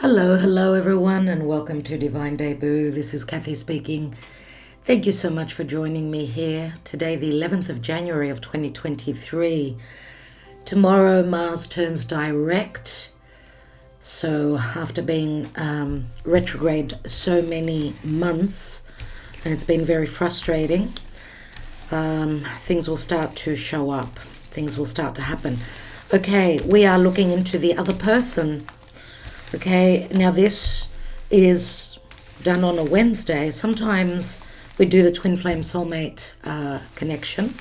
Hello everyone, and welcome to Divine Debut. This is Kathy speaking. Thank you so much for joining me here. Today, the 11th of January of 2023. Tomorrow, Mars turns direct. So after being retrograde so many months, and it's been very frustrating, things will start to show up. Things will start to happen. Okay, we are looking into the other person. Okay, now this is done on a Wednesday. Sometimes we do the twin flame soulmate connection.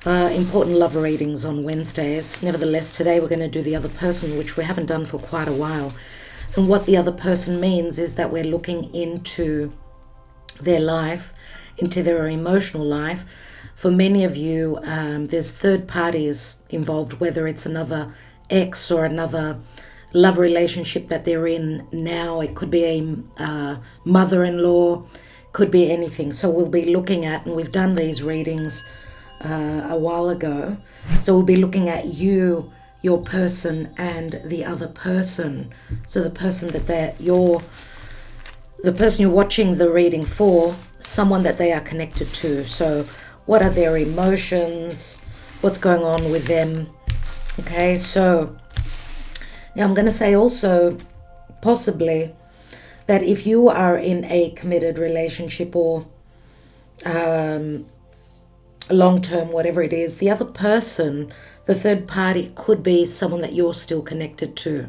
Important love readings on Wednesdays. Nevertheless, today we're going to do the other person, which we haven't done for quite a while. And what the other person means is that we're looking into their life, into their emotional life. For many of you, there's third parties involved, whether it's another ex or another love relationship that they're in now. It could be a mother-in-law, could be anything. So we'll be looking at, and we've done these readings a while ago, so we'll be looking at you, your person, and the other person. So the person that the person you're watching the reading for, someone that they are connected to. So what are their emotions, what's going on with them. Okay, so now I'm going to say also, possibly, that if you are in a committed relationship or long-term, whatever it is, the other person, the third party, could be someone that you're still connected to.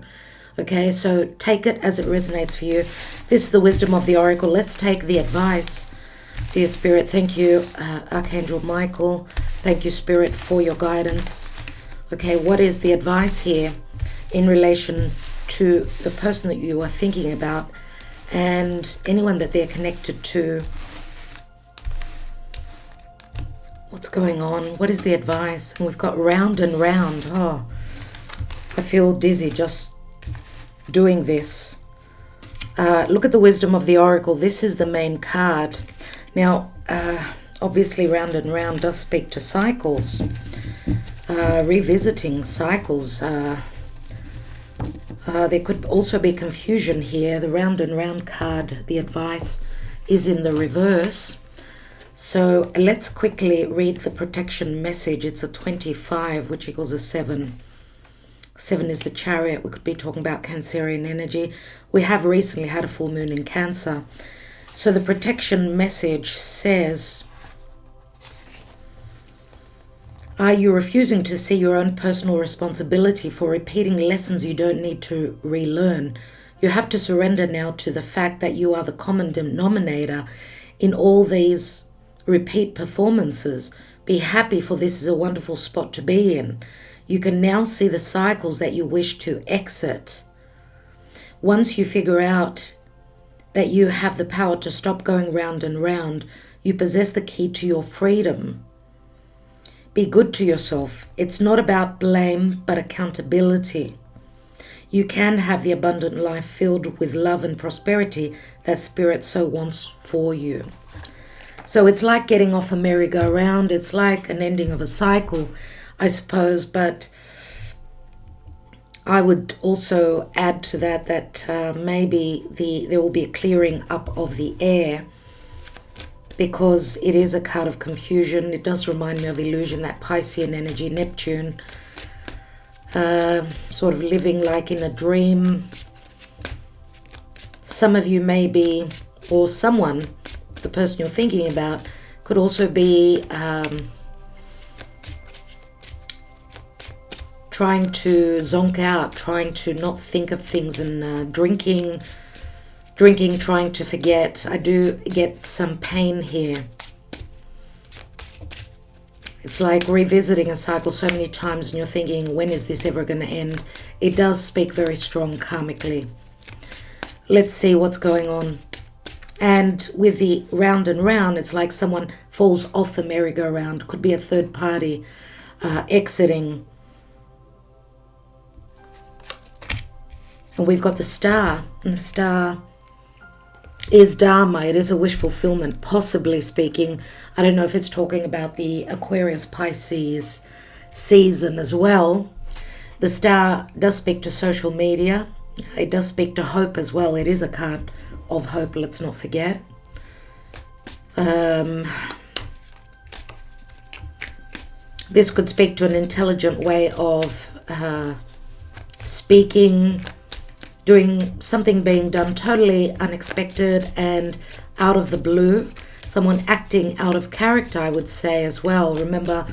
Okay, so take it as it resonates for you. This is the wisdom of the oracle. Let's take the advice. Dear Spirit, thank you, Archangel Michael. Thank you, Spirit, for your guidance. Okay, what is the advice here in relation to the person that you are thinking about and anyone that they're connected to? What's going on? What is the advice? And we've got round and round. Oh, I feel dizzy just doing this. Look at the wisdom of the oracle. This is the main card. Now, obviously round and round does speak to cycles, revisiting cycles. There could also be confusion here. The round and round card, the advice, is in the reverse. So let's quickly read the protection message. It's a 25, which equals a 7. 7 is the Chariot. We could be talking about Cancerian energy. We have recently had a full moon in Cancer. So the protection message says, are you refusing to see your own personal responsibility for repeating lessons you don't need to relearn? You have to surrender now to the fact that you are the common denominator in all these repeat performances. Be happy, for this is a wonderful spot to be in. You can now see the cycles that you wish to exit. Once you figure out that you have the power to stop going round and round, you possess the key to your freedom. Be good to yourself. It's not about blame, but accountability. You can have the abundant life filled with love and prosperity that Spirit so wants for you. So it's like getting off a merry-go-round. It's like an ending of a cycle, I suppose. But I would also add to that maybe there will be a clearing up of the air, because it is a card of confusion. It does remind me of illusion, that Piscean energy, Neptune, sort of living like in a dream. Some of you may be, or someone, the person you're thinking about, could also be trying to zonk out, trying to not think of things, and drinking, trying to forget. I do get some pain here. It's like revisiting a cycle so many times and you're thinking, when is this ever going to end? It does speak very strong karmically. Let's see what's going on. And with the round and round, it's like someone falls off the merry-go-round. Could be a third party exiting. And we've got the Star, and the Star is Dharma. It is a wish fulfillment, possibly speaking. I don't know if it's talking about the Aquarius Pisces season as well. The Star does speak to social media, It does speak to hope as well. It is a card of hope, let's not forget. This could speak to an intelligent way of speaking, doing something being done totally unexpected and out of the blue. Someone acting out of character, I would say, as well. Remember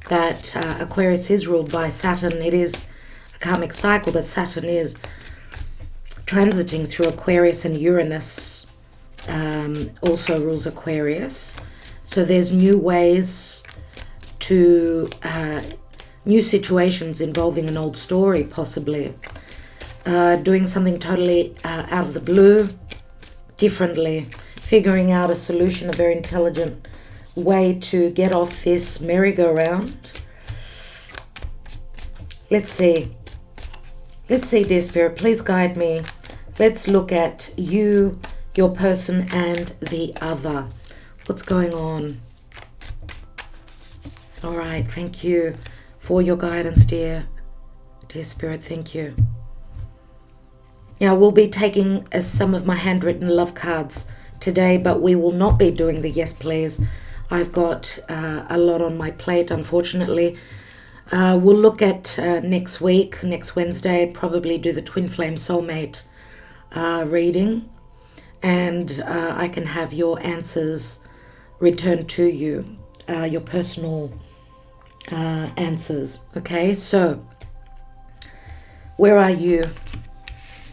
that Aquarius is ruled by Saturn. It is a karmic cycle, but Saturn is transiting through Aquarius, and Uranus also rules Aquarius. So there's new ways to, new situations involving an old story, possibly. Doing something totally out of the blue, differently. Figuring out a solution, a very intelligent way to get off this merry-go-round. Let's see. Let's see, dear Spirit, please guide me. Let's look at you, your person, and the other. What's going on? All right, thank you for your guidance, dear Spirit. Thank you. Now, we'll be taking some of my handwritten love cards today, but we will not be doing the yes please. I've got a lot on my plate, unfortunately. We'll look at next week, next Wednesday, probably do the Twin Flame Soulmate reading, and I can have your answers returned to you, your personal answers. Okay, so where are you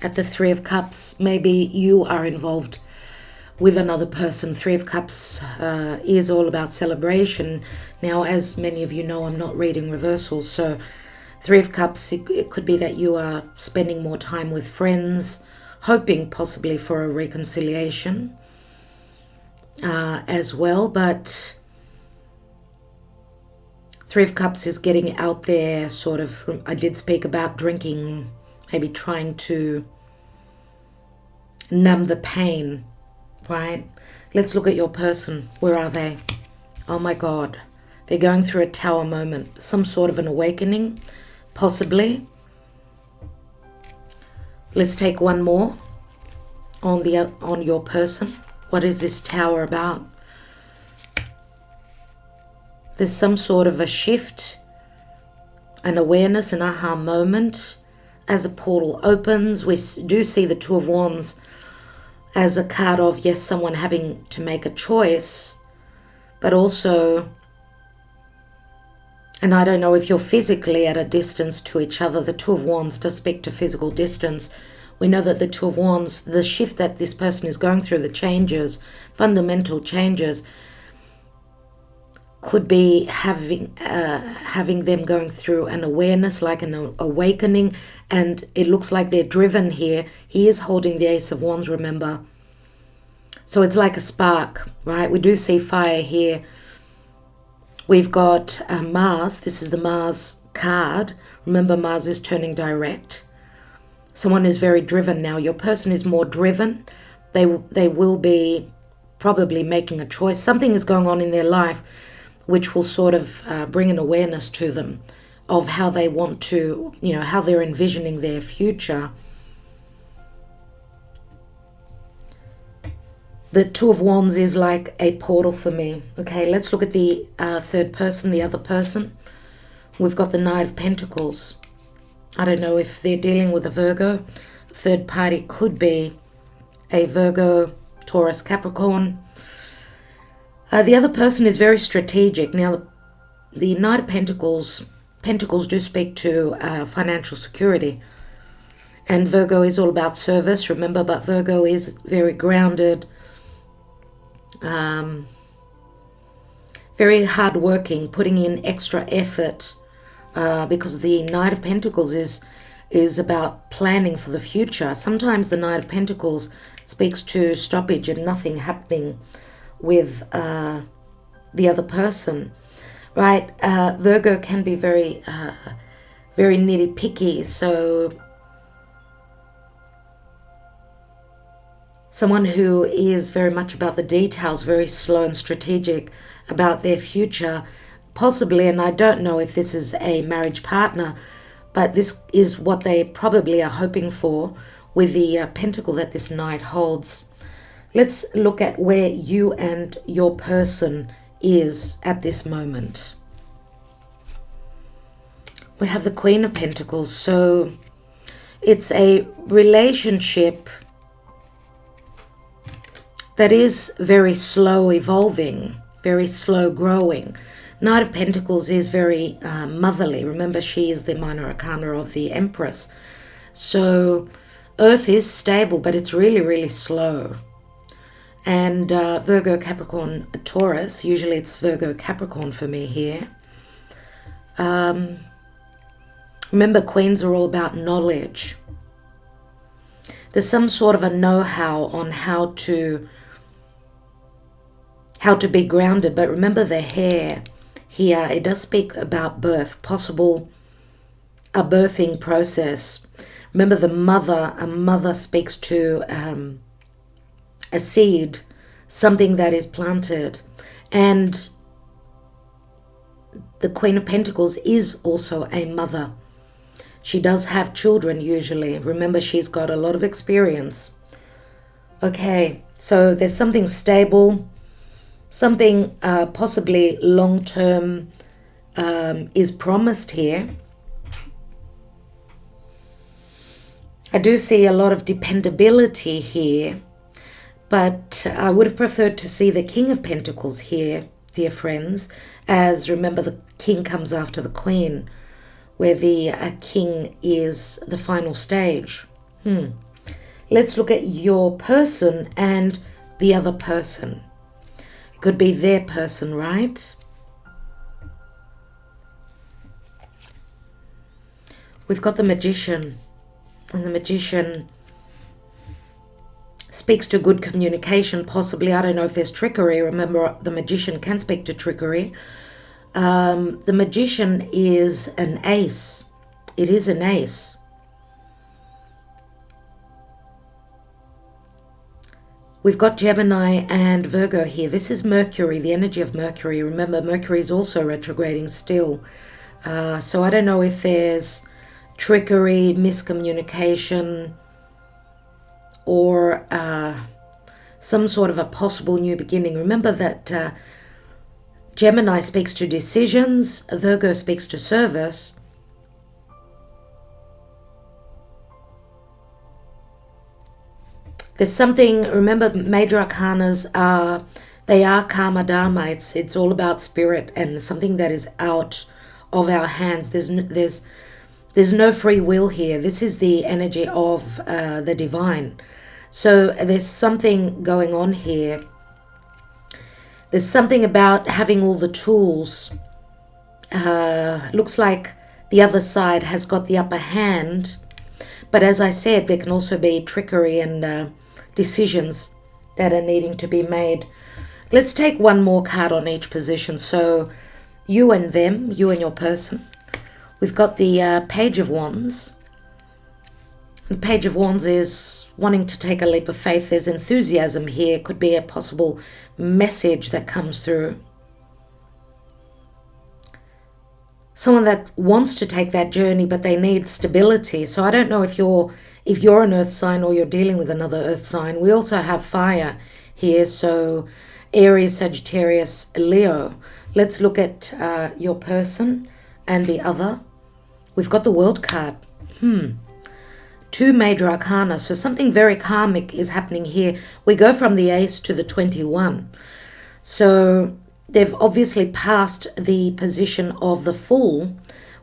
at the Three of Cups? Maybe you are involved with another person. Three of Cups is all about celebration. Now, as many of you know, I'm not reading reversals, so Three of Cups, it could be that you are spending more time with friends, hoping possibly for a reconciliation as well, but Three of Cups is getting out there, sort of. I did speak about drinking, maybe trying to numb the pain, right? Let's look at your person. Where are they? Oh my God. They're going through a tower moment. Some sort of an awakening, possibly. Let's take one more on your person. What is this tower about? There's some sort of a shift, an awareness, an aha moment. As a portal opens, we do see the Two of Wands as a card of, yes, someone having to make a choice, but also, and I don't know if you're physically at a distance to each other. The Two of Wands does speak to physical distance. We know that the Two of Wands, the shift that this person is going through, the changes, fundamental changes, could be having them going through an awareness, like an awakening, and it looks like they're driven here. He is holding the Ace of Wands, remember. So it's like a spark, right? We do see fire here. We've got Mars. This is the Mars card. Remember, Mars is turning direct. Someone is very driven now. Your person is more driven. They will be probably making a choice. Something is going on in their life which will sort of bring an awareness to them of how they want to, how they're envisioning their future. The Two of Wands is like a portal for me. Okay, let's look at the third person, the other person. We've got the Knight of Pentacles. I don't know if they're dealing with a Virgo. Third party could be a Virgo, Taurus, Capricorn. The other person is very strategic. Now, the Knight of Pentacles do speak to financial security. And Virgo is all about service, remember, but Virgo is very grounded, very hardworking, putting in extra effort, because the Knight of Pentacles is about planning for the future. Sometimes the Knight of Pentacles speaks to stoppage and nothing happening with the other person, right? Virgo can be very nitty-picky, so someone who is very much about the details, very slow and strategic about their future, possibly, and I don't know if this is a marriage partner, but this is what they probably are hoping for, with the pentacle that this knight holds. Let's look at where you and your person is at this moment. We have the Queen of Pentacles, so it's a relationship that is very slow evolving, very slow growing. Knight of Pentacles is very motherly. Remember, she is the minor arcana of the Empress. So Earth is stable, but it's really, really slow. And Virgo, Capricorn, Taurus, usually it's Virgo, Capricorn for me here. Remember, queens are all about knowledge. There's some sort of a know-how on how to be grounded. But remember the hair here, it does speak about birth, possible a birthing process. Remember a mother speaks to a seed, something that is planted. And the Queen of Pentacles is also a mother. She does have children usually. Remember, she's got a lot of experience. Okay, so there's something stable, something possibly long-term is promised here. I do see a lot of dependability here, but I would have preferred to see the King of Pentacles here, dear friends, as remember the King comes after the Queen, where the King is the final stage. Let's look at your person and the other person. It could be their person, right? We've got the Magician, and the Magician speaks to good communication, possibly. I don't know if there's trickery. Remember, the Magician can speak to trickery. The Magician is an ace. It is an ace. We've got Gemini and Virgo here. This is Mercury, the energy of Mercury. Remember, Mercury is also retrograding still. So I don't know if there's trickery, miscommunication, or some sort of a possible new beginning. Remember that Gemini speaks to decisions, Virgo speaks to service. There's something, remember, major arcanas they are karma dharma. It's all about spirit and something that is out of our hands. There's no free will here. This is the energy of the divine. So there's something going on here. There's something about having all the tools. Looks like the other side has got the upper hand. But as I said, there can also be trickery and decisions that are needing to be made. Let's take one more card on each position. So you and them, you and your person. We've got the Page of Wands. The Page of Wands is wanting to take a leap of faith. There's enthusiasm here. Could be a possible message that comes through. Someone that wants to take that journey, but they need stability. So I don't know if you're an earth sign or you're dealing with another earth sign. We also have fire here. So Aries, Sagittarius, Leo. Let's look at your person and the other. We've got the World card. Two major arcana. So something very karmic is happening here. We go from the Ace to the 21. So they've obviously passed the position of the Fool,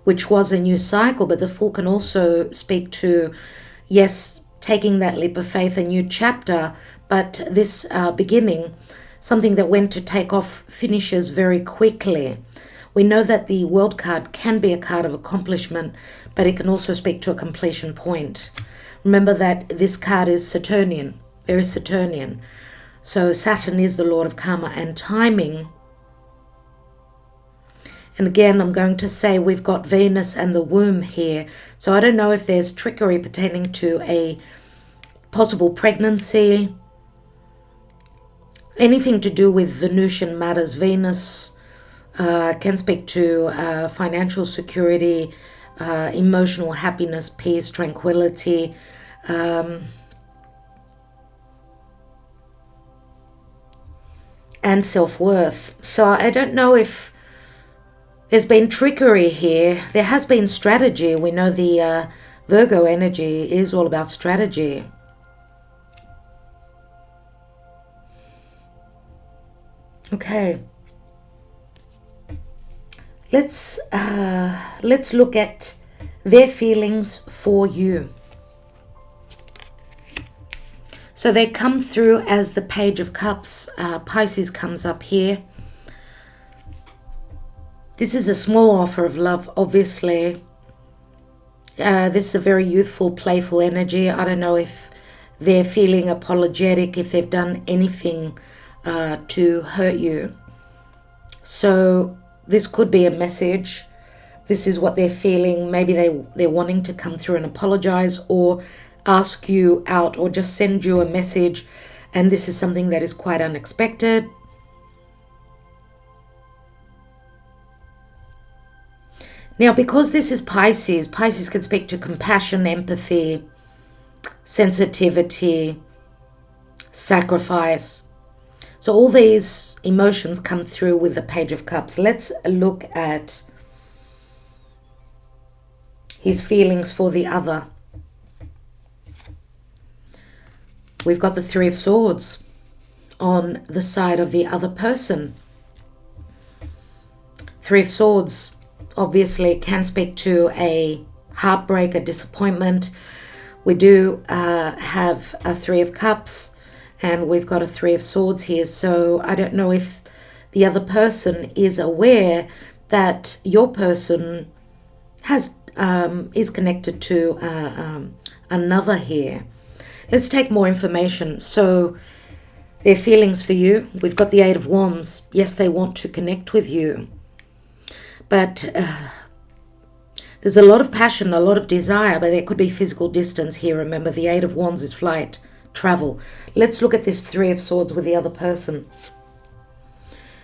which was a new cycle, but the Fool can also speak to, yes, taking that leap of faith, a new chapter, but this beginning, something that went to take off, finishes very quickly. We know that the World card can be a card of accomplishment, but it can also speak to a completion point. Remember that this card is Saturnian, very Saturnian. So Saturn is the Lord of karma and timing. And again, I'm going to say we've got Venus and the womb here. So I don't know if there's trickery pertaining to a possible pregnancy, anything to do with Venusian matters. Venus can speak to financial security, emotional happiness, peace, tranquility. and self-worth. So I don't know if there's been trickery here. There has been strategy. We know the Virgo energy is all about strategy. Okay. Let's look at their feelings for you. So they come through as the Page of Cups. Pisces comes up here. This is a small offer of love, obviously. This is a very youthful, playful energy. I don't know if they're feeling apologetic, if they've done anything to hurt you. So this could be a message. This is what they're feeling. Maybe they're wanting to come through and apologize, or ask you out, or just send you a message, and this is something that is quite unexpected. Now, because this is Pisces, Pisces can speak to compassion, empathy, sensitivity, sacrifice. So all these emotions come through with the Page of Cups. Let's look at his feelings for the other. We've got the Three of Swords on the side of the other person. Three of Swords obviously can speak to a heartbreak, a disappointment. We do have a Three of Cups, and we've got a Three of Swords here. So I don't know if the other person is aware that your person is connected to another here. Let's take more information. So their feelings for you. We've got the Eight of Wands. Yes, they want to connect with you. But there's a lot of passion, a lot of desire, but there could be physical distance here. Remember, the Eight of Wands is flight, travel. Let's look at this Three of Swords with the other person.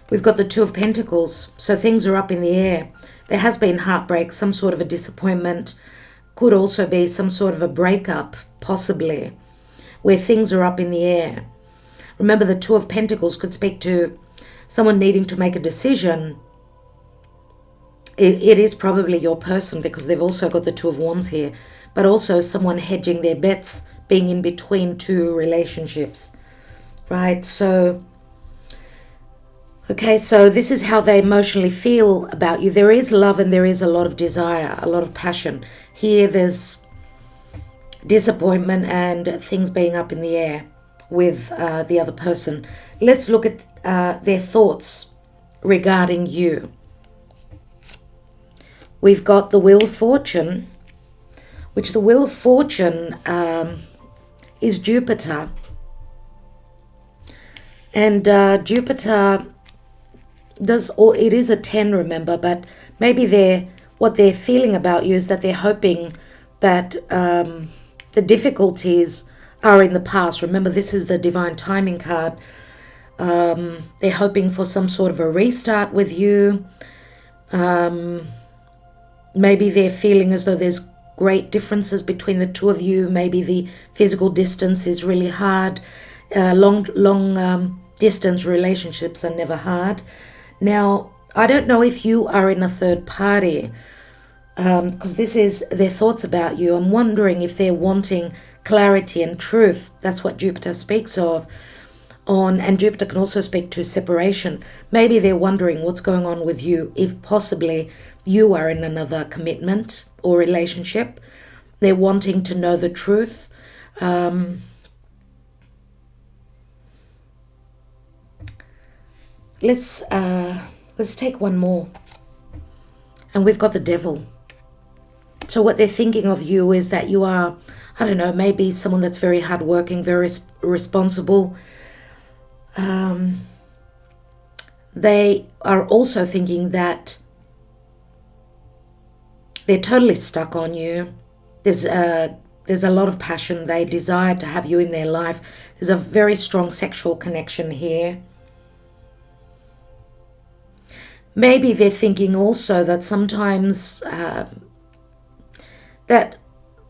We've got the Two of Pentacles. So things are up in the air. There has been heartbreak, some sort of a disappointment. Could also be some sort of a breakup, possibly, where things are up in the air. Remember, the Two of Pentacles could speak to someone needing to make a decision. It is probably your person, because they've also got the Two of Wands here, but also someone hedging their bets, being in between two relationships, right? So, okay, so this is how they emotionally feel about you. There is love and there is a lot of desire, a lot of passion. Here there's disappointment and things being up in the air with the other person. Let's look at their thoughts regarding you. We've got the Wheel of Fortune, which the Wheel of Fortune is Jupiter. And Jupiter it is a 10, remember, but maybe what they're feeling about you is that they're hoping that the difficulties are in the past. Remember, this is the Divine Timing card. They're hoping for some sort of a restart with you. Maybe they're feeling as though there's great differences between the two of you. Maybe the physical distance is really hard. Long distance relationships are never hard. Now, I don't know if you are in a third party, because this is their thoughts about you. I'm wondering if they're wanting clarity and truth. That's what Jupiter speaks of. And Jupiter can also speak to separation. Maybe they're wondering what's going on with you, if possibly you are in another commitment or relationship. They're wanting to know the truth. Let's take one more. And we've got the Devil. So what they're thinking of you is that you are, I don't know, maybe someone that's very hardworking, very responsible. They are also thinking that they're totally stuck on you. There's a lot of passion. They desire to have you in their life. There's a very strong sexual connection here. Maybe they're thinking also that sometimes that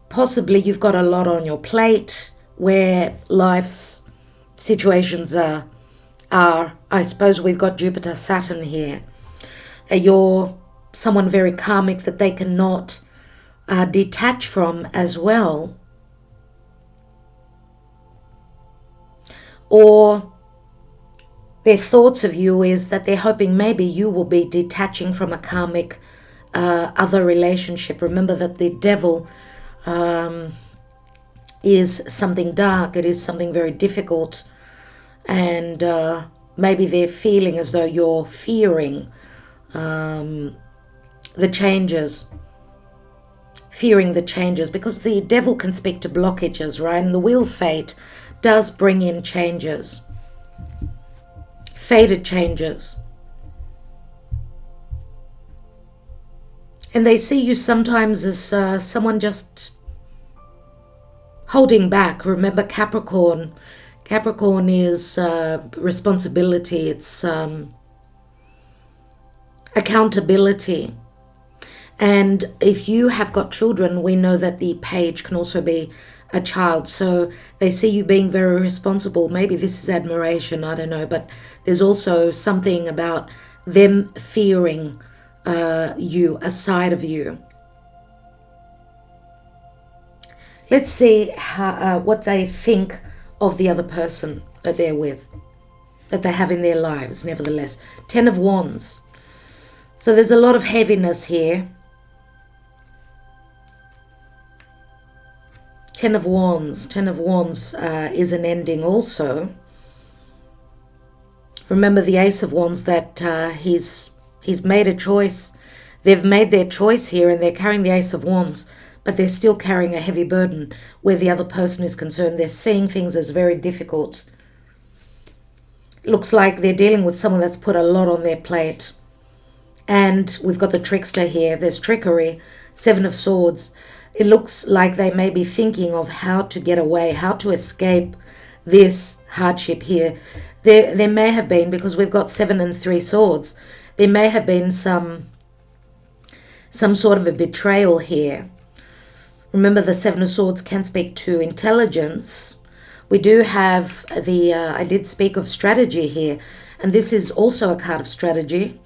Possibly you've got a lot on your plate where life's situations are. I suppose we've got Jupiter, Saturn here. You're someone very karmic that they cannot detach from as well. Or their thoughts of you is that they're hoping maybe you will be detaching from a karmic other relationship. Remember that the devil is something dark. It is something very difficult. And maybe they're feeling as though you're fearing the changes. Fearing the changes. Because the devil can speak to blockages, right? And the wheel of fate does bring in changes. Fated changes. And they see you sometimes as someone just holding back. Remember Capricorn. Capricorn is responsibility. It's accountability. And if you have got children, we know that the page can also be a child. So they see you being very responsible. Maybe this is admiration, I don't know. But there's also something about them fearing you, a side of you. Let's see what they think of the other person that they're with, that they have in their lives, nevertheless. 10 of Wands. So there's a lot of heaviness here. 10 of Wands. 10 of Wands is an ending also. Remember the Ace of Wands, that he's made a choice. They've made their choice here and they're carrying the Ace of Wands, but they're still carrying a heavy burden where the other person is concerned. They're seeing things as very difficult. Looks like they're dealing with someone that's put a lot on their plate. And we've got the trickster here. There's trickery. 7 of Swords. It looks like they may be thinking of how to get away, how to escape this hardship here. There may have been, because we've got 7 and 3 swords, there may have been some sort of a betrayal here. Remember, the 7 of Swords can speak to intelligence. We do have I did speak of strategy here, and this is also a card of strategy,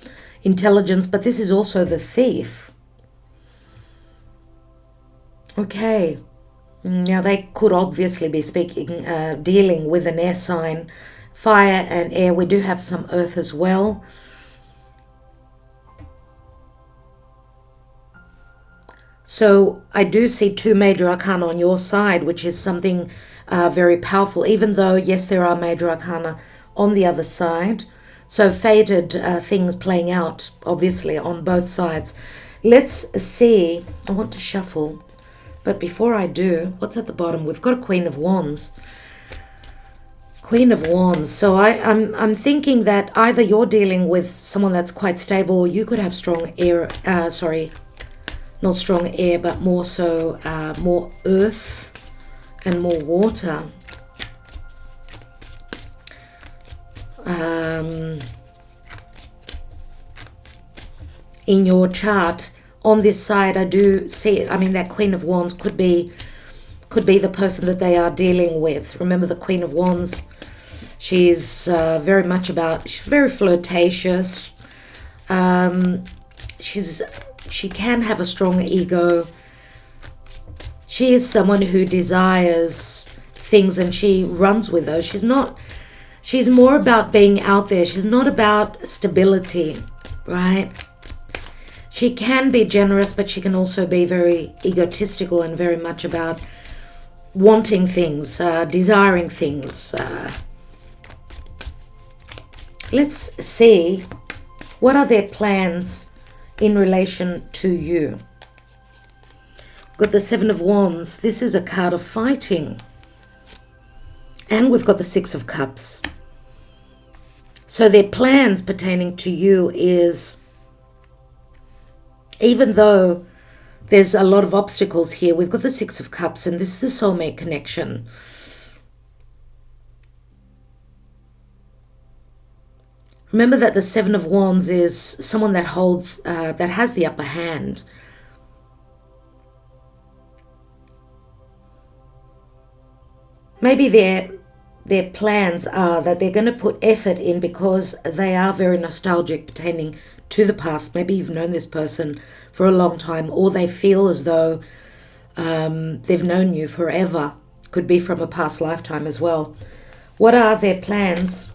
intelligence, but this is also the Thief. Okay, now they could obviously be dealing with an air sign, fire and air. We do have some earth as well. So I do see 2 major arcana on your side, which is something very powerful, even though, yes, there are major arcana on the other side. So fated things playing out, obviously, on both sides. Let's see. I want to shuffle. But before I do, what's at the bottom? We've got a Queen of Wands. Queen of Wands. So I'm thinking that either you're dealing with someone that's quite stable, or you could have strong air, not strong air, but more so more earth and more water. In your chart, on this side, I do see, that Queen of Wands could be the person that they are dealing with. Remember the Queen of Wands, she's very much she's very flirtatious. She can have a strong ego. She is someone who desires things and she runs with those. She's more about being out there. She's not about stability, right? She can be generous, but she can also be very egotistical and very much about wanting things, desiring things. Let's see, what are their plans in relation to you? Got the 7 of Wands. This is a card of fighting. And we've got the 6 of Cups. So their plans pertaining to you is, even though there's a lot of obstacles here, we've got the 6 of Cups, and this is the soulmate connection. Remember that the 7 of Wands is someone that holds, that has the upper hand. maybe their plans are that they're going to put effort in because they are very nostalgic pertaining to the past. Maybe you've known this person for a long time, or they feel as though they've known you forever. Could be from a past lifetime as well. What are their plans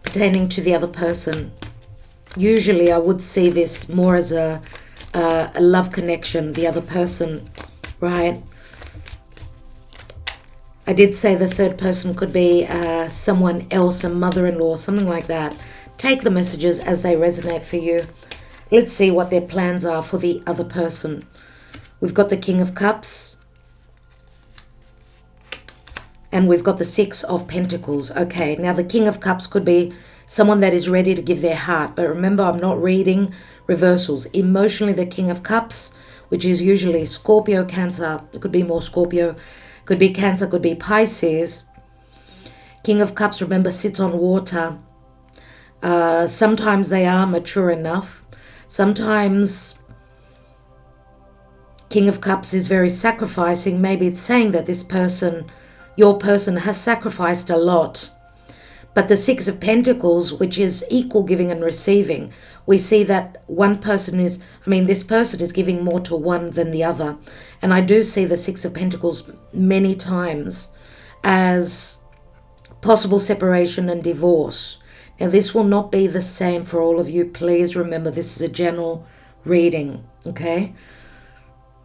pertaining to the other person? Usually I would see this more as a love connection, the other person, right? I did say the third person could be someone else, a mother-in-law, something like that. Take the messages as they resonate for you. Let's see what their plans are for the other person. We've got the King of Cups. And we've got the Six of Pentacles. Okay, now the King of Cups could be someone that is ready to give their heart. But remember, I'm not reading reversals. Emotionally, the King of Cups, which is usually Scorpio, Cancer. It could be more Scorpio. Could be Cancer, could be Pisces. King of Cups, remember, sits on water. Sometimes they are mature enough. Sometimes King of Cups is very sacrificing. Maybe it's saying that this person, your person, has sacrificed a lot. But the Six of Pentacles, which is equal giving and receiving, we see that one person is, this person is giving more to one than the other. And I do see the Six of Pentacles many times as possible separation and divorce. Now, this will not be the same for all of you. Please remember, this is a general reading, okay?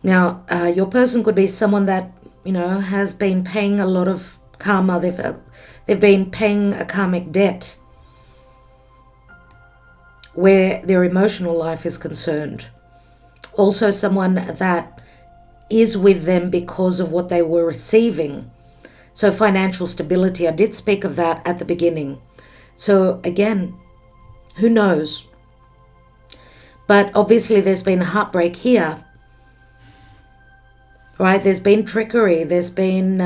Now, your person could be someone that, has been paying a lot of karma. They've been paying a karmic debt where their emotional life is concerned. Also someone that is with them because of what they were receiving. So financial stability, I did speak of that at the beginning. So again, who knows? But obviously there's been a heartbreak here. Right, there's been trickery, there's been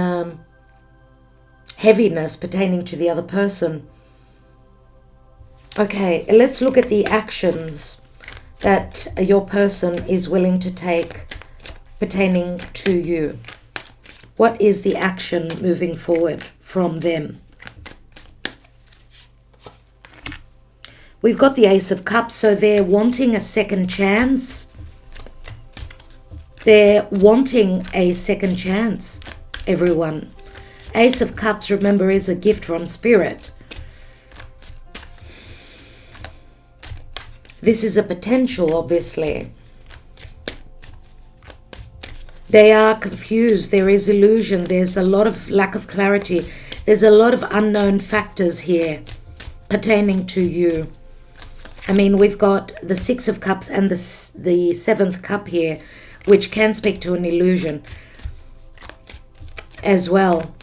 heaviness pertaining to the other person. Okay, let's look at the actions that your person is willing to take pertaining to you. What is the action moving forward from them? We've got the Ace of Cups, so they're wanting a second chance. They're wanting a second chance, everyone. Ace of Cups, remember, is a gift from Spirit. This is a potential, obviously. They are confused. There is illusion. There's a lot of lack of clarity. There's a lot of unknown factors here pertaining to you. We've got the Six of Cups and the Seventh Cup here, which can speak to an illusion as well.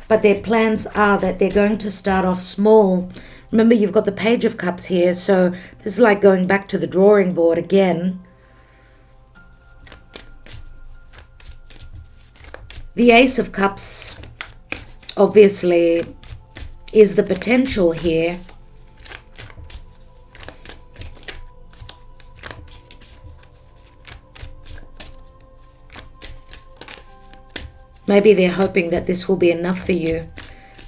But their plans are that they're going to start off small. Remember, you've got the Page of Cups here, so this is like going back to the drawing board again. The Ace of Cups, obviously, is the potential here. Maybe they're hoping that this will be enough for you.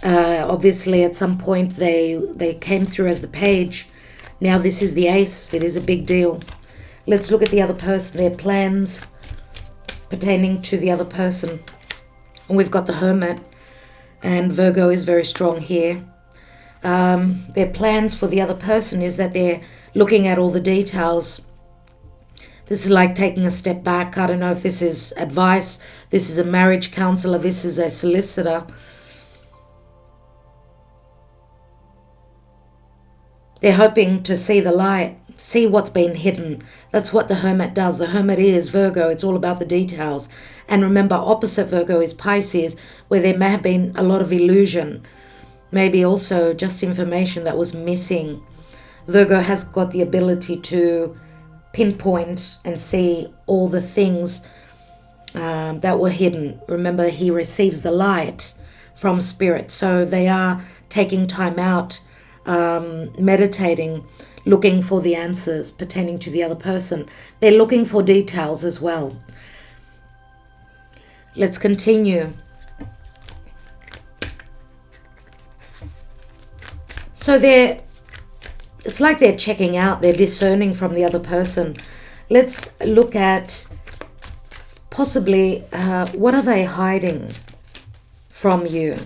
Obviously, at some point, they came through as the Page. Now this is the Ace. It is a big deal. Let's look at the other person, their plans pertaining to the other person. And we've got the Hermit. And Virgo is very strong here. Their plans for the other person is that they're looking at all the details. This is like taking a step back. I don't know if this is advice. This is a marriage counselor. This is a solicitor. They're hoping to see the light, see what's been hidden. That's what the Hermit does. The Hermit is Virgo. It's all about the details. And remember, opposite Virgo is Pisces, where there may have been a lot of illusion. Maybe also just information that was missing. Virgo has got the ability to pinpoint and see all the things that were hidden. Remember, he receives the light from Spirit. So they are taking time out, meditating, looking for the answers pertaining to the other person. They're looking for details as well. Let's continue. So it's like they're checking out, they're discerning from the other person. Let's look at possibly what are they hiding from you?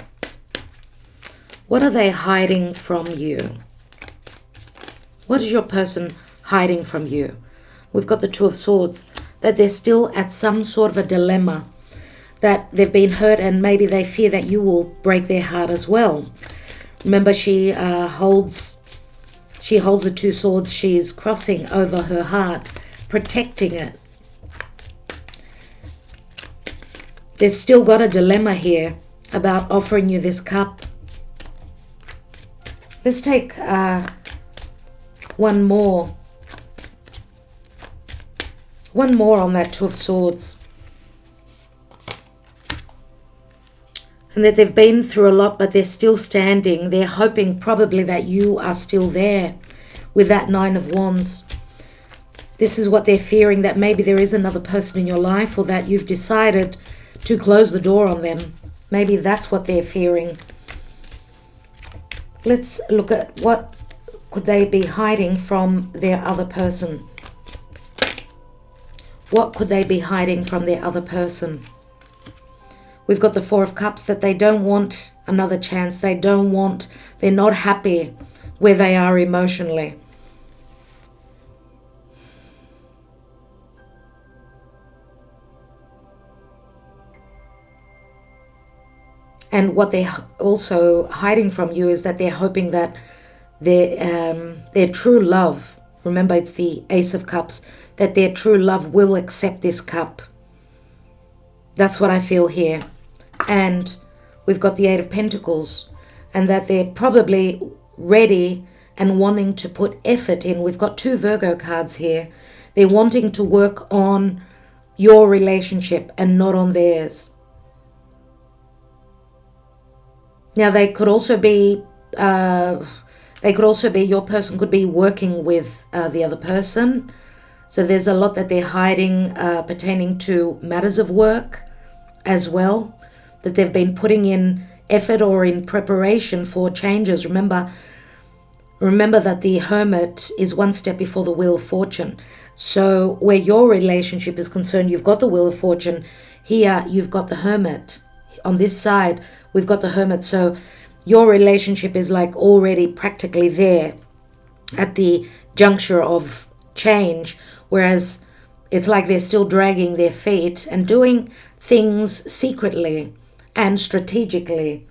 What are they hiding from you? What is your person hiding from you? We've got the Two of Swords, that they're still at some sort of a dilemma, that they've been hurt and maybe they fear that you will break their heart as well. Remember, she holds the two swords. She's crossing over her heart, protecting it. They've still got a dilemma here about offering you this cup. Let's take one more. One more on that Two of Swords. And that they've been through a lot, but they're still standing. They're hoping probably that you are still there with that Nine of Wands. This is what they're fearing, that maybe there is another person in your life, or that you've decided to close the door on them. Maybe that's what they're fearing. Let's look at what could they be hiding from their other person. What could they be hiding from their other person? We've got the Four of Cups, that they don't want another chance. They're not happy where they are emotionally. And what they're also hiding from you is that they're hoping that their true love, remember it's the Ace of Cups, that their true love will accept this cup. That's what I feel here. And we've got the Eight of Pentacles, and that they're probably ready and wanting to put effort in. We've got two Virgo cards here. They're wanting to work on your relationship and not on theirs. Now, they could also be, your person could be working with the other person. So there's a lot that they're hiding pertaining to matters of work as well, that they've been putting in effort or in preparation for changes. Remember that the Hermit is one step before the Wheel of Fortune. So where your relationship is concerned, you've got the Wheel of Fortune. Here, you've got the Hermit. On this side, we've got the Hermit. So your relationship is like already practically there at the juncture of change, whereas it's like they're still dragging their feet and doing things secretly and strategically.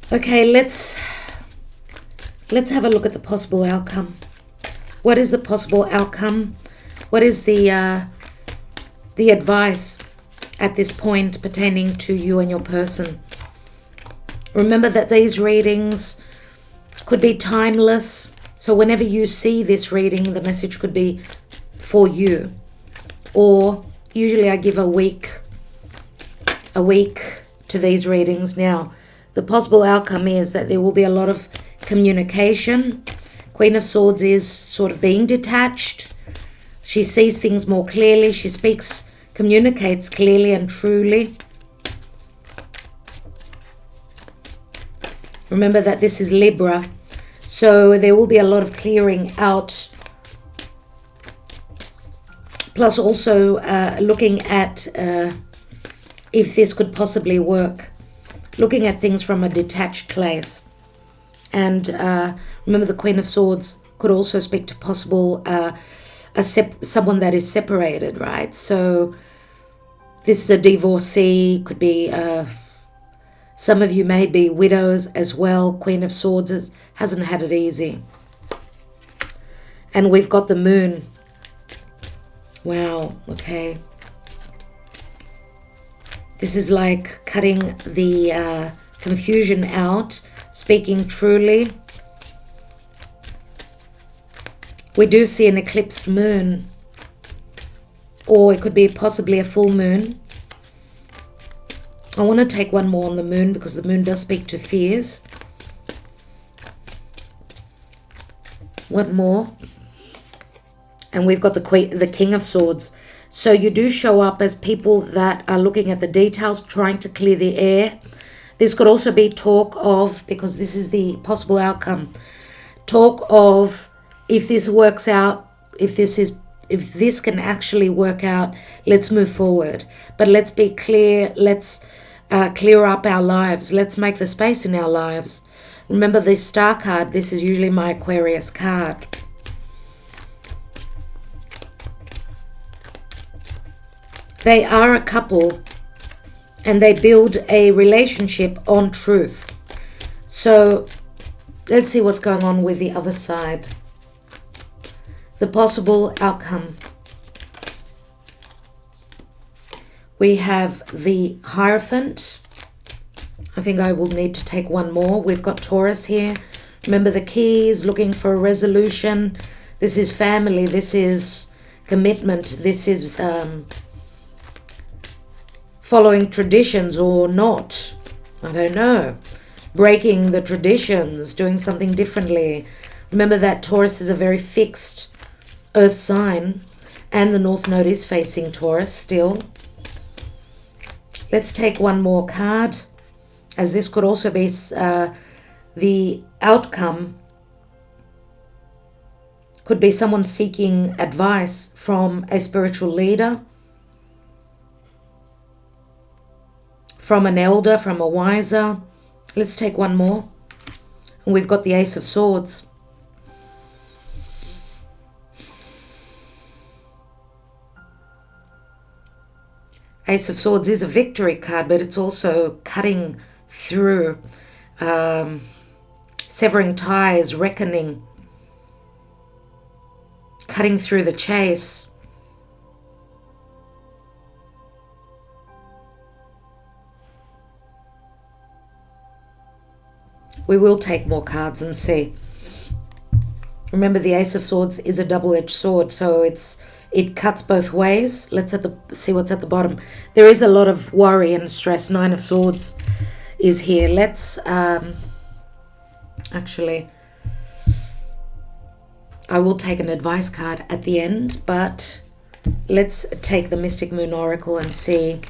Okay, let's have a look at the possible outcome. What is the possible outcome? What is the advice at this point pertaining to you and your person? Remember that these readings could be timeless. So whenever you see this reading, the message could be for you. Or usually I give a week to these readings. Now, the possible outcome is that there will be a lot of communication. Queen of Swords is sort of being detached. She sees things more clearly. She communicates clearly and truly. Remember that this is Libra. So there will be a lot of clearing out. Plus also looking at if this could possibly work. Looking at things from a detached place. And remember, the Queen of Swords could also speak to possible someone that is separated, right? So this is a divorcee, could be, some of you may be widows as well. Queen of Swords hasn't had it easy. And we've got the Moon. Wow, okay. This is like cutting the confusion out, speaking truly. We do see an eclipsed moon, or it could be possibly a full moon. I want to take one more on the moon because the moon does speak to fears. One more. And we've got the King of Swords. So you do show up as people that are looking at the details, trying to clear the air. This could also be talk of, because this is the possible outcome, talk of if this works out, if this can actually work out, let's move forward. But let's be clear, let's clear up our lives. Let's make the space in our lives. Remember the star card, this is usually my Aquarius card. They are a couple and they build a relationship on truth. So let's see what's going on with the other side. The possible outcome. We have the Hierophant. I think I will need to take one more. We've got Taurus here. Remember the keys, looking for a resolution. This is family. This is commitment. This is following traditions or not. I don't know. Breaking the traditions, doing something differently. Remember that Taurus is a very fixed earth sign, and the North Node is facing Taurus still. Let's take one more card, as this could also be the outcome. Could be someone seeking advice from a spiritual leader, from an elder, from a wiser. Let's take one more. And we've got the Ace of Swords. Ace of Swords is a victory card, but it's also cutting through, severing ties, reckoning, cutting through the chase. We will take more cards and see. Remember, the Ace of Swords is a double-edged sword, so it cuts both ways. Let's see what's at the bottom. There is a lot of worry and stress. Nine of Swords is here. Let's actually, I will take an advice card at the end, but let's take the Mystic Moon Oracle and see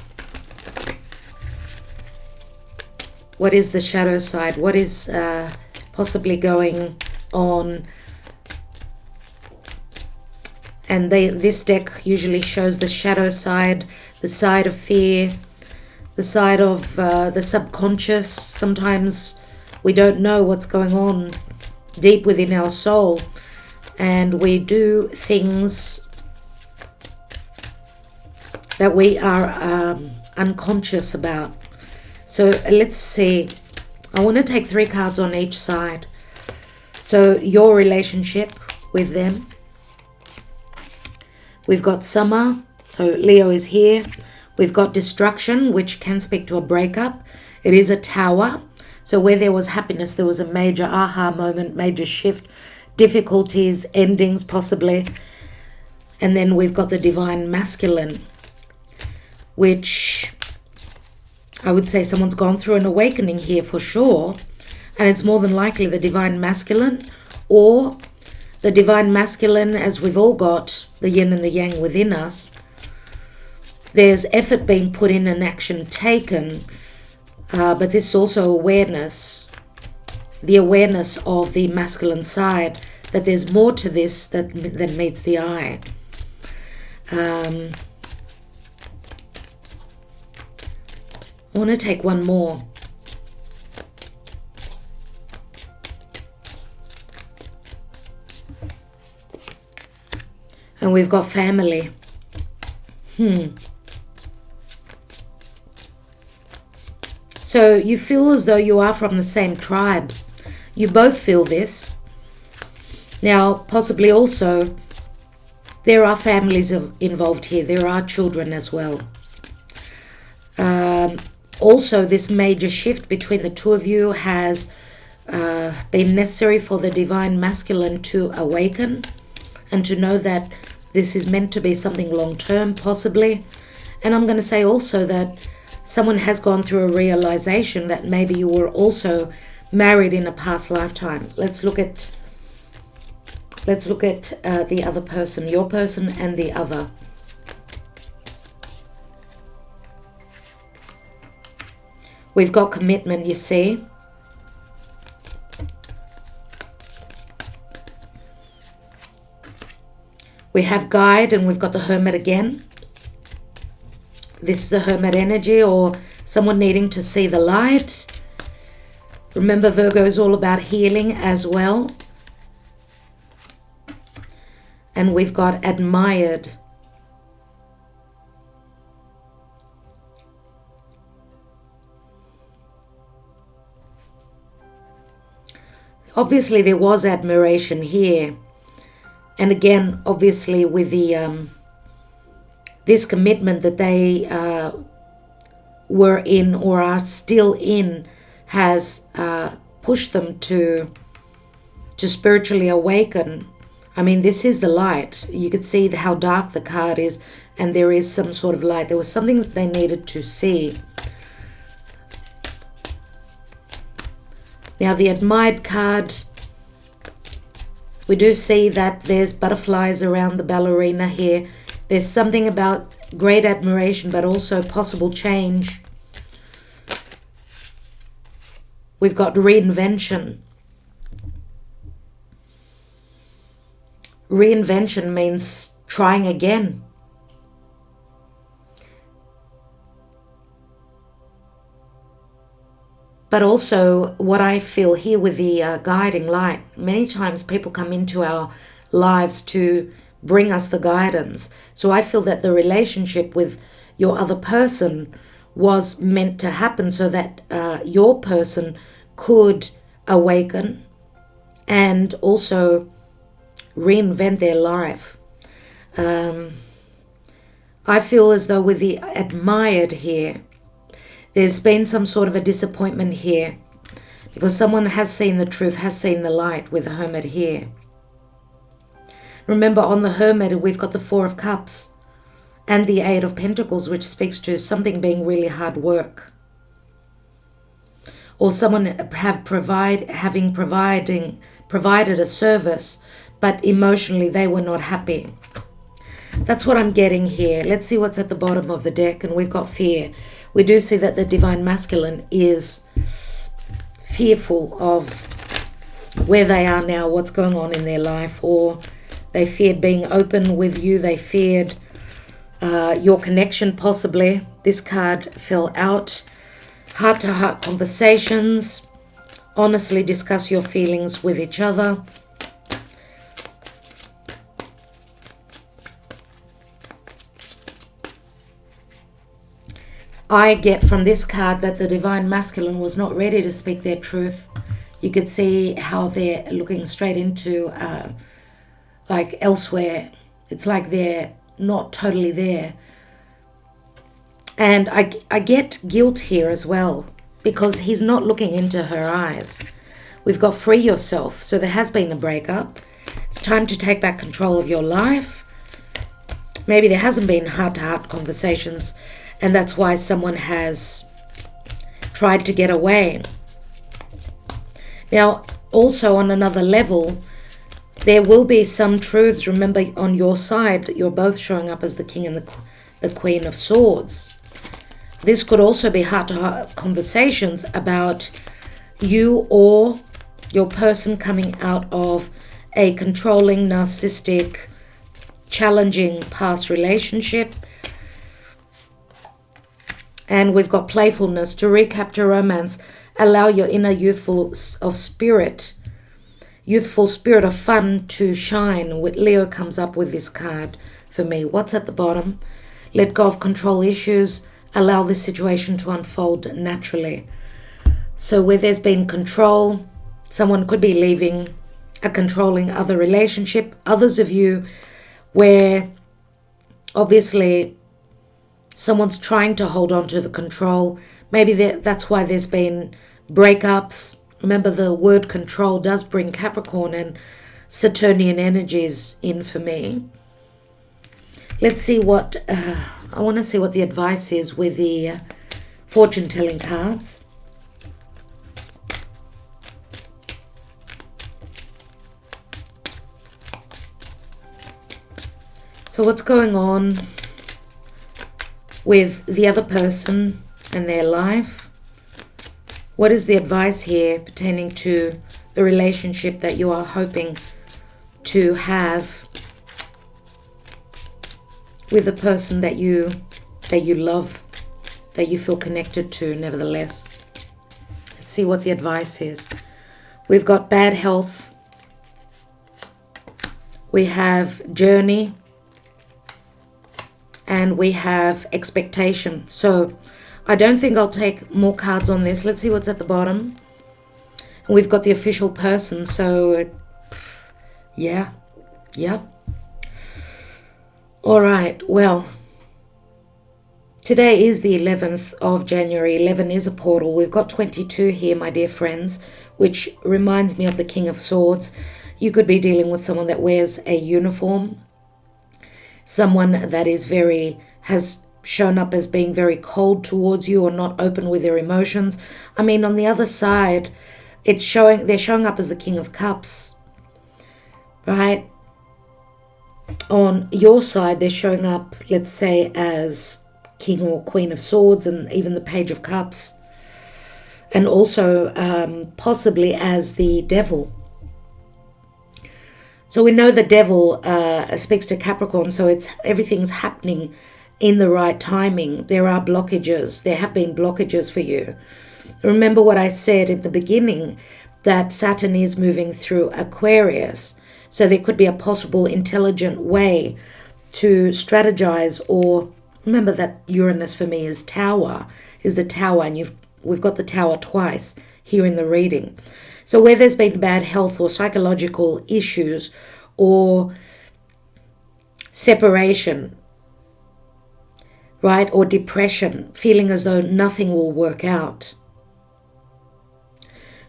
what is the shadow side, what is possibly going on. And this deck usually shows the shadow side, the side of fear, the side of the subconscious. Sometimes we don't know what's going on deep within our soul, and we do things that we are unconscious about. So let's see. I want to take 3 cards on each side. So your relationship with them. We've got summer, so Leo is here. We've got destruction, which can speak to a breakup. It is a tower. So where there was happiness, there was a major aha moment, major shift, difficulties, endings possibly. And then we've got the divine masculine, which I would say someone's gone through an awakening here for sure. And it's more than likely the divine masculine, or the divine masculine, as we've all got the yin and the yang within us. There's effort being put in and action taken, but this is also awareness, the awareness of the masculine side, that there's more to this than meets the eye. I want to take one more. And we've got family. So you feel as though you are from the same tribe. You both feel this. Now, possibly also, there are families involved here. There are children as well. Also, this major shift between the two of you has been necessary for the divine masculine to awaken and to know that this is meant to be something long-term, possibly. And I'm going to say also that someone has gone through a realization that maybe you were also married in a past lifetime. Let's look at the other person, your person and the other. We've got commitment, you see. We have guide, and we've got the Hermit again. This is the Hermit energy, or someone needing to see the light. Remember, Virgo is all about healing as well. And we've got admired. Obviously, there was admiration here. And again, obviously, with the this commitment that they were in or are still in has pushed them to spiritually awaken. I mean, this is the light. You could see how dark the card is, and there is some sort of light. There was something that they needed to see. Now, the admired card, we do see that there's butterflies around the ballerina here. There's something about great admiration, but also possible change. We've got reinvention. Reinvention means trying again. But also what I feel here with the guiding light, many times people come into our lives to bring us the guidance. So I feel that the relationship with your other person was meant to happen so that your person could awaken and also reinvent their life. I feel as though with the admired here, there's been some sort of a disappointment here because someone has seen the truth, has seen the light with the Hermit here. Remember, on the Hermit, we've got the Four of Cups and the Eight of Pentacles, which speaks to something being really hard work. Or someone having provided a service, but emotionally they were not happy. That's what I'm getting here. Let's see what's at the bottom of the deck. And we've got fear. We do see that the Divine Masculine is fearful of where they are now, what's going on in their life, or they feared being open with you. They feared your connection, possibly. This card fell out. Heart-to-heart conversations. Honestly discuss your feelings with each other. I get from this card that the Divine Masculine was not ready to speak their truth. You could see how they're looking straight into like elsewhere. It's like they're not totally there. And I get guilt here as well because he's not looking into her eyes. We've got free yourself. So there has been a breakup. It's time to take back control of your life. Maybe there hasn't been heart-to-heart conversations, and that's why someone has tried to get away. Now, also on another level, there will be some truths. Remember, on your side, you're both showing up as the King and the Queen of Swords. This could also be heart-to-heart conversations about you or your person coming out of a controlling, narcissistic, challenging past relationship. And we've got playfulness. To recapture romance, allow your inner youthful spirit of fun to shine. Leo comes up with this card for me. What's at the bottom? Let go of control issues. Allow this situation to unfold naturally. So where there's been control, someone could be leaving a controlling other relationship. Others of you where obviously someone's trying to hold on to the control. Maybe that's why there's been breakups. Remember, the word control does bring Capricorn and Saturnian energies in for me. Let's see what, I want to see what the advice is with the fortune-telling cards. So what's going on with the other person and their life? What is the advice here pertaining to the relationship that you are hoping to have with the person that you love, that you feel connected to nevertheless? Let's see what the advice is. We've got bad health. We have journey. And we have expectation. So I don't think I'll take more cards on this. Let's see what's at the bottom. And we've got the official person. So yeah. All right. Well, today is the 11th of January. 11 is a portal. We've got 22 here, my dear friends, which reminds me of the King of Swords. You could be dealing with someone that wears a uniform. Someone that is has shown up as being very cold towards you or not open with their emotions. I mean, on the other side, they're showing up as the King of Cups, right? On your side, they're showing up, let's say, as King or Queen of Swords and even the Page of Cups. And also possibly as the Devil. So we know the Devil speaks to Capricorn, so everything's happening in the right timing. There are blockages. There have been blockages for you. Remember what I said at the beginning, that Saturn is moving through Aquarius. So there could be a possible intelligent way to strategize, or remember that Uranus for me is the Tower, and we've got the Tower twice here in the reading. So where there's been bad health or psychological issues or separation, right, or depression, feeling as though nothing will work out.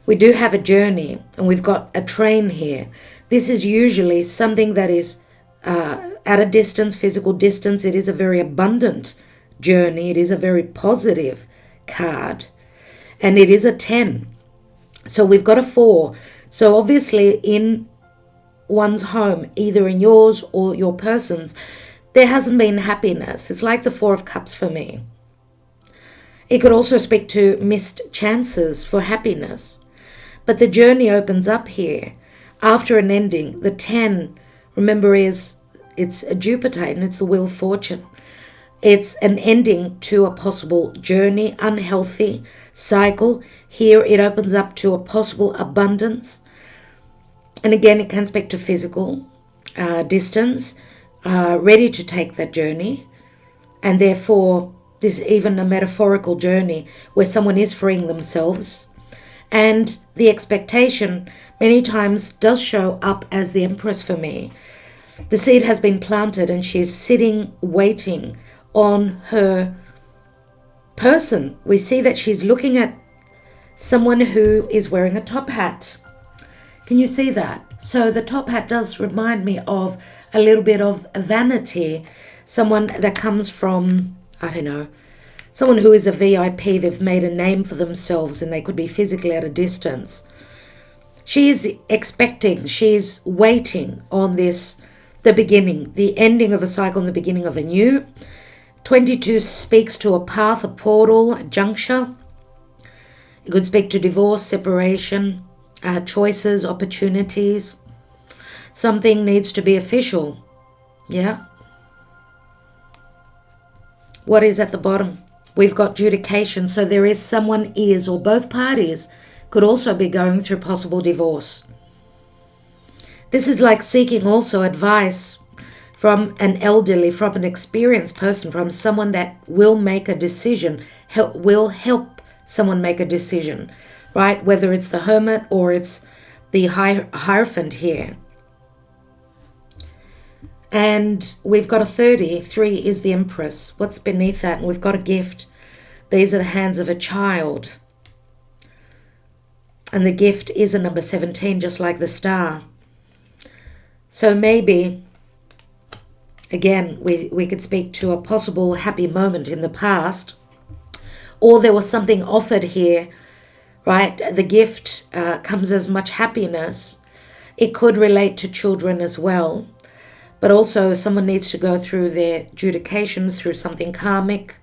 We do have a journey, and we've got a train here. This is usually something that is at a distance, physical distance. It is a very abundant journey. It is a very positive card, and it is a 10. So we've got a 4. So obviously in one's home, either in yours or your person's, there hasn't been happiness. It's like the 4 of Cups for me. It could also speak to missed chances for happiness. But the journey opens up here. After an ending, the 10, remember, it's a Jupiter and it's the Wheel of Fortune. It's an ending to a possible journey, unhealthy cycle. Here it opens up to a possible abundance. And again, it can speak to physical distance, ready to take that journey. And therefore, this is even a metaphorical journey where someone is freeing themselves. And the expectation many times does show up as the Empress for me. The seed has been planted and she's sitting, waiting on her person. We see that she's looking at someone who is wearing a top hat. Can you see that? So the top hat does remind me of a little bit of vanity. Someone that comes from, I don't know, someone who is a VIP. They've made a name for themselves and they could be physically at a distance. She is expecting, she's waiting on this, the beginning, the ending of a cycle and the beginning of a new. 22 speaks to a path, a portal, a juncture. It could speak to divorce, separation, choices, opportunities. Something needs to be official. Yeah. What is at the bottom? We've got judication. So there is someone is, or both parties could also be going through possible divorce. This is like seeking also advice from an elderly, from an experienced person, from someone that will make a decision, will help someone make a decision, right? Whether it's the Hermit or it's the Hierophant here. And we've got a 30. 3 is the Empress. What's beneath that? And we've got a gift. These are the hands of a child. And the gift is a number 17, just like the star. So maybe, again, we could speak to a possible happy moment in the past, or there was something offered here, right? The gift comes as much happiness. It could relate to children as well, but also someone needs to go through their judication, through something karmic,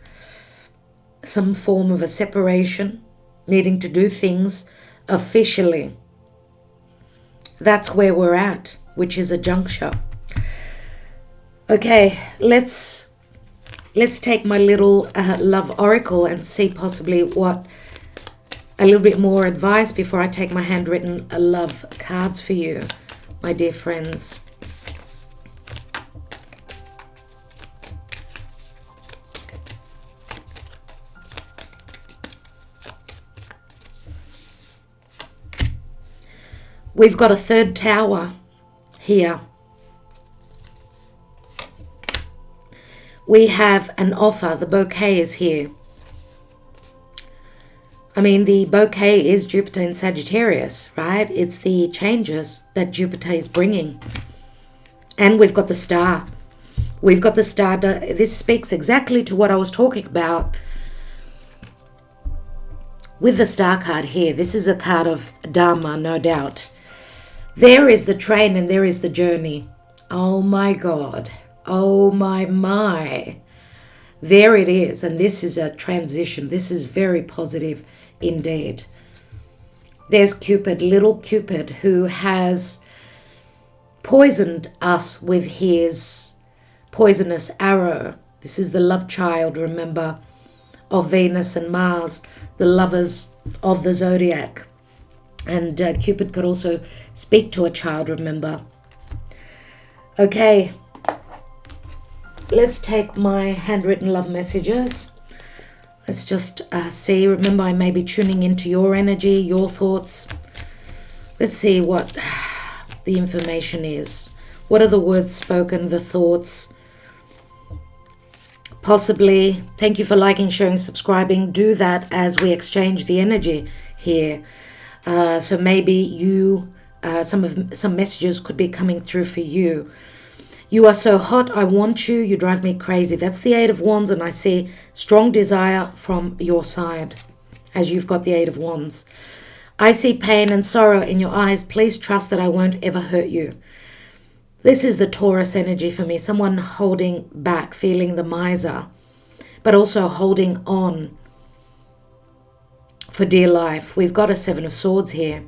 some form of a separation. needing to do things officially. That's where we're at, which is a juncture. Okay, let's take my little love oracle and see possibly what a little bit more advice before I take my handwritten love cards for you, my dear friends. We've got a third tower here. We have an offer. The bouquet is here. I mean, the bouquet is Jupiter in Sagittarius, right? It's the changes that Jupiter is bringing. And we've got the star. We've got the star. This speaks exactly to what I was talking about with the star card here. This is a card of Dharma, no doubt. There is the train and there is the journey. Oh my God. Oh my. There it is. And this is a transition. This is very positive indeed. There's Cupid, little Cupid, who has poisoned us with his poisonous arrow. This is the love child, remember, of Venus and Mars, the lovers of the zodiac. And Cupid could also speak to a child, remember. Okay, let's take my handwritten love messages. Let's just see. Remember, I may be tuning into your energy, your thoughts. Let's see what the information is. What are the words spoken, the thoughts? Possibly, thank you for liking, sharing, subscribing. Do that as we exchange the energy here. So maybe you, some messages could be coming through for you. You are so hot, I want you, you drive me crazy. That's the Eight of Wands, and I see strong desire from your side as you've got the Eight of Wands. I see pain and sorrow in your eyes. Please trust that I won't ever hurt you. This is the Taurus energy for me, someone holding back, feeling the miser, but also holding on for dear life. We've got a Seven of Swords here.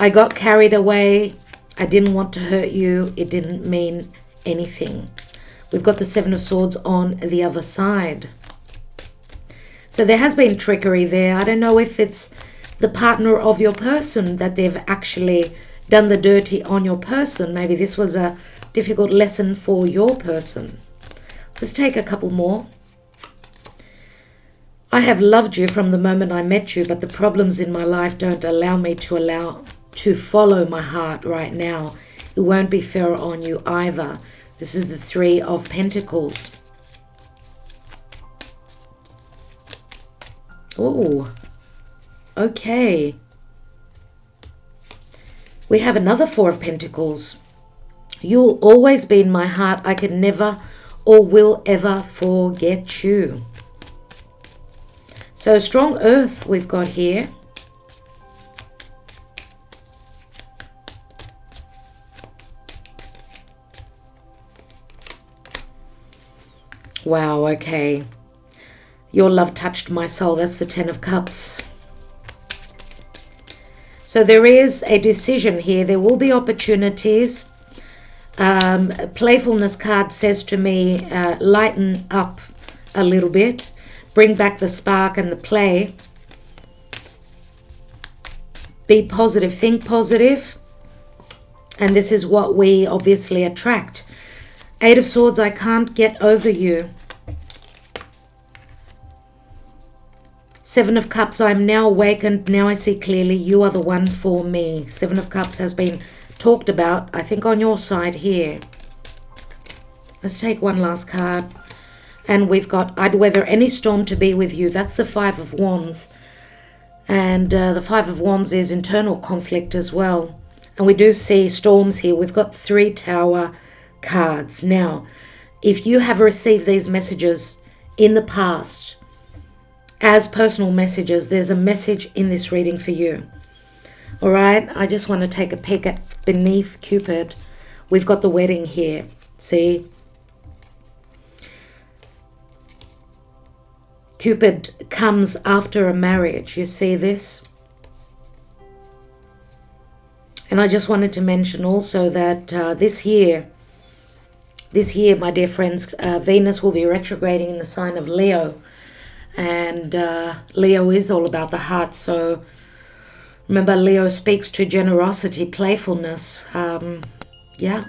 I got carried away. I didn't want to hurt you. It didn't mean anything. We've got the Seven of Swords on the other side. So there has been trickery there. I don't know if it's the partner of your person that they've actually done the dirty on your person. Maybe this was a difficult lesson for your person. Let's take a couple more. I have loved you from the moment I met you, but the problems in my life don't allow me to follow my heart right now. It won't be fair on you either. This is the Three of Pentacles. Oh, okay. We have another Four of Pentacles. You'll always be in my heart. I can never or will ever forget you. So strong earth we've got here. Wow, okay. Your love touched my soul. That's the Ten of Cups. So there is a decision here. There will be opportunities. Playfulness card says to me, lighten up a little bit. Bring back the spark and the play. Be positive. Think positive. And this is what we obviously attract. Eight of Swords, I can't get over you. Seven of Cups, I'm now awakened. Now I see clearly. You are the one for me. Seven of Cups has been talked about, I think, on your side here. Let's take one last card. And we've got, I'd weather any storm to be with you. That's the Five of Wands. And the Five of Wands is internal conflict as well. And we do see storms here. We've got three Tower cards. Now, if you have received these messages in the past as personal messages, there's a message in this reading for you. All right, I just want to take a peek at beneath Cupid. We've got the wedding here. See? Cupid comes after a marriage. You see this? And I just wanted to mention also that this year, my dear friends, Venus will be retrograding in the sign of Leo. And Leo is all about the heart. So remember, Leo speaks to generosity, playfulness. Yeah.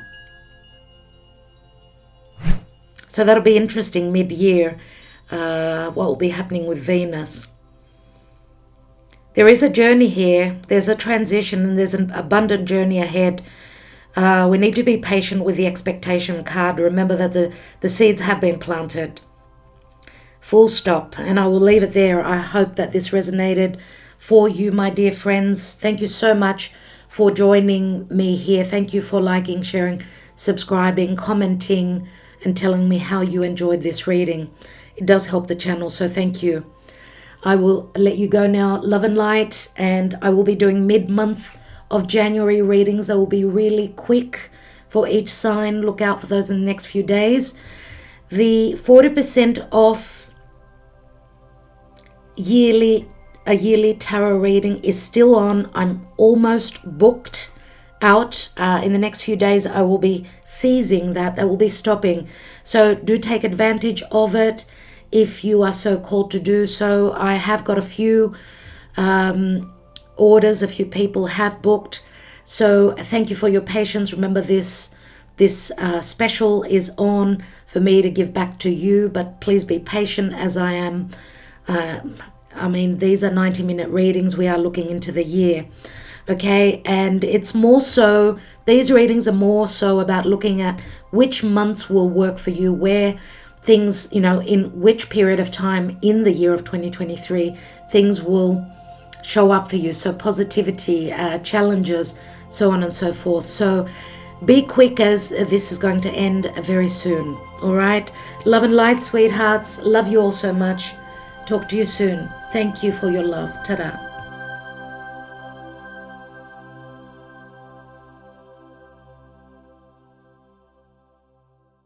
So that'll be interesting mid-year, what will be happening with Venus. There is a journey here. There's a transition and there's an abundant journey ahead. We need to be patient with the expectation card. Remember that the seeds have been planted. Full stop. And I will leave it there. I hope that this resonated for you, my dear friends. Thank you so much for joining me here. Thank you for liking, sharing, subscribing, commenting, and telling me how you enjoyed this reading. It does help the channel, so thank you. I will let you go now. Love and light, and I will be doing mid-month of January readings. They will be really quick for each sign. Look out for those in the next few days. The 40% off a yearly tarot reading is still on. I'm almost booked out. In the next few days I will be seizing that. Will be stopping. So do take advantage of it if you are so called to do so. I have got a few orders. A few people have booked. So thank you for your patience. Remember this special is on for me to give back to you, but please be patient as I am. These are 90-minute readings. We are looking into the year. Okay, and it's more so, these readings are more so about looking at which months will work for you, where things, in which period of time in the year of 2023, things will show up for you. So positivity, challenges, so on and so forth. So be quick, as this is going to end very soon. All right. Love and light, sweethearts. Love you all so much. Talk to you soon. Thank you for your love. Ta-da.